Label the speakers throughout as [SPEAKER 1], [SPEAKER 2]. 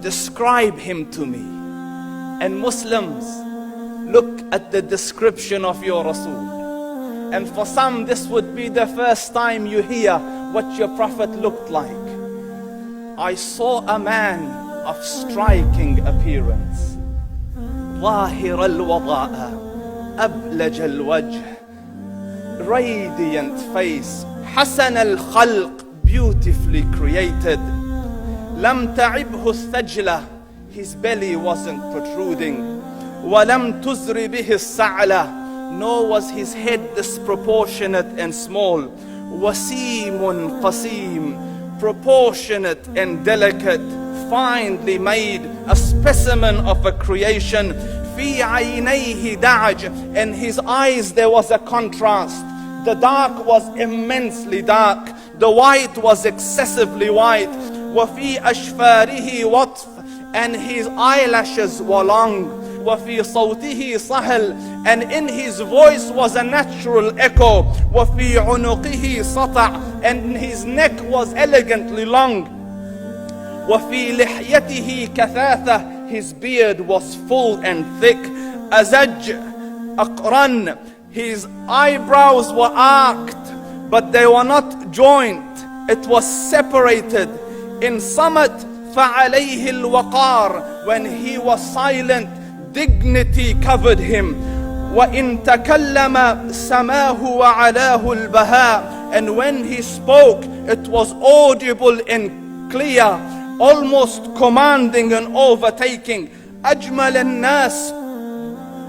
[SPEAKER 1] describe him to me. And Muslims, look at the description of your Rasul. And for some, this would be the first time you hear what your Prophet looked like. I saw a man of striking appearance. ظاهر الوضاء أبلج الوجه, radiant face, حسن الخلق, beautifully created. لم تعبه الثجلة, his belly wasn't protruding. ولم تزر به السعلة, nor was his head disproportionate and small. وسيم قسيم, proportionate and delicate, finely made, a specimen of a creation. في عينيه دعج, in his eyes there was a contrast. The dark was immensely dark, the white was excessively white. وفي أشفاره وطف, and his eyelashes were long. وفي صوته صهل, and in his voice was a natural echo. وفي عنقه سطع, and his neck was elegantly long. وفي لحيته كثاثة, his beard was full and thick. أزج أقرن, his eyebrows were arched, but they were not joined, it was separated. In summit فعليه الوقار, when he was silent, dignity covered him. وإن تكلم سماه وعلاه البهاء, and when he spoke it was audible and clear, almost commanding and overtaking. أجمل الناس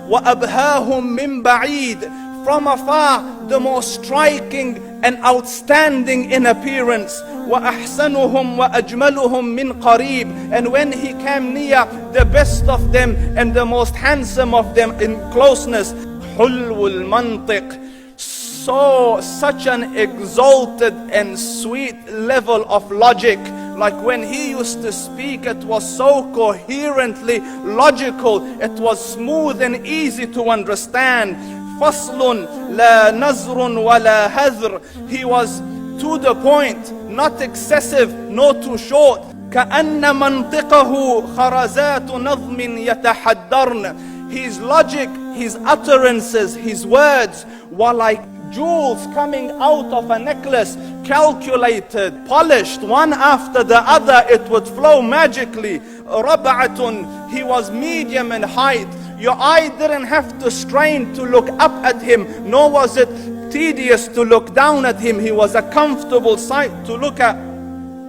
[SPEAKER 1] وأبهاهم من بعيد, from afar the most striking and outstanding in appearance. وأحسنهم وأجملهم من قريب, and when he came near, the best of them and the most handsome of them in closeness. حلو المنطق, so such an exalted and sweet level of logic. Like when he used to speak, it was so coherently logical, it was smooth and easy to understand. فصل لا نزر ولا هذر, he was to the point, not excessive nor too short. كأن منطقه خرزات نظم يتحدرن, his logic, his utterances, his words were like jewels coming out of a necklace, calculated, polished, one after the other, it would flow magically. ربعة, he was medium in height. Your eye didn't have to strain to look up at him, nor was it tedious to look down at him. He was a comfortable sight to look at.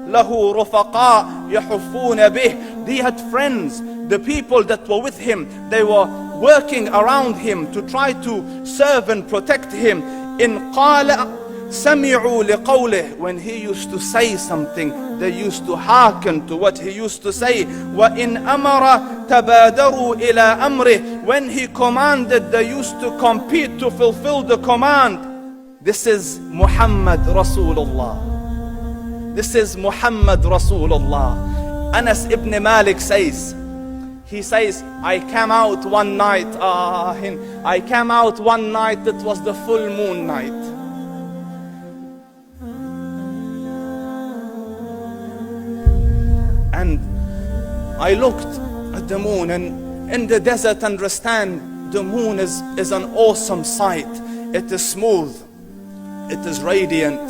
[SPEAKER 1] له رفقاء يحفون به, he had friends, the people that were with him, they were working around him to try to serve and protect him. إن قال سمعوا لقوله, when he used to say something, they used to hearken to what he used to say. وإن أمر تبادروا إلى أمره, when he commanded, they used to compete to fulfill the command. This is Muhammad Rasulullah. This is Muhammad Rasulullah. Anas ibn Malik says, he says, I came out one night, it was the full moon night. And I looked at the moon, and in the desert, understand, the moon is an awesome sight. It is smooth, it is radiant,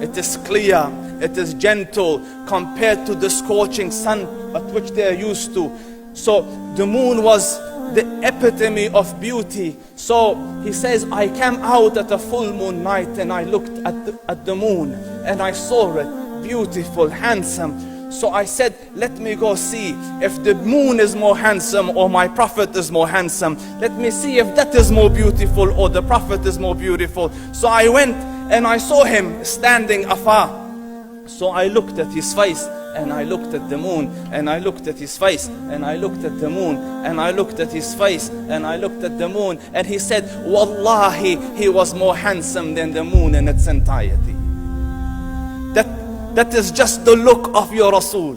[SPEAKER 1] it is clear, it is gentle compared to the scorching sun at which they are used to. So the moon was the epitome of beauty. So he says, I came out at a full moon night and I looked at the moon and I saw it beautiful, handsome. So I said, let me go see if the moon is more handsome or my Prophet is more handsome. Let me see if that is more beautiful or the Prophet is more beautiful. So I went and I saw him standing afar. So I looked at his face and I looked at the moon, and I looked at his face, and I looked at the moon, and I looked at his face, and I looked at the moon, and he said, Wallahi, he was more handsome than the moon in its entirety. That is just the look of your Rasul.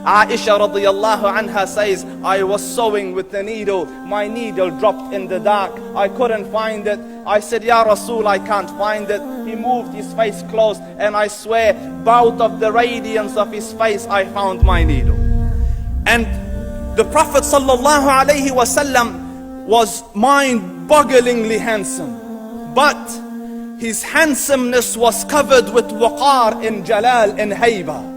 [SPEAKER 1] Aisha radiyallahu anha says, I was sewing with the needle, my needle dropped in the dark, I couldn't find it. I said, Ya Rasul, I can't find it. He moved his face close, and I swear, out of the radiance of his face, I found my needle. And the Prophet sallallahu alaihi wasallam was mind-bogglingly handsome, but his handsomeness was covered with waqar and jalal and hayba.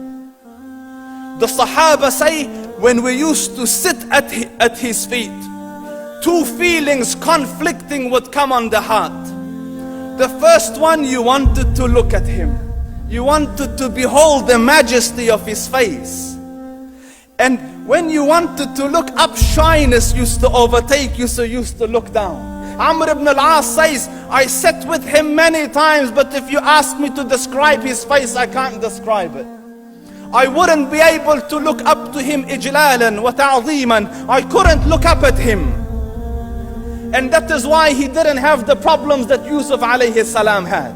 [SPEAKER 1] The Sahaba say, when we used to sit at his feet, two feelings conflicting would come on the heart. The first one, you wanted to look at him. You wanted to behold the majesty of his face. And when you wanted to look up, shyness used to overtake you, so you used to look down. Amr ibn al-As says, I sat with him many times, but if you ask me to describe his face, I can't describe it. I wouldn't be able to look up to him ijlalan wa ta'zeeman. I couldn't look up at him. And that is why he didn't have the problems that Yusuf alayhi salam had.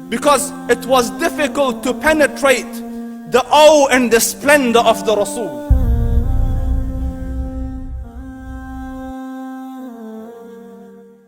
[SPEAKER 1] Because it was difficult to penetrate the awe and the splendor of the Rasul.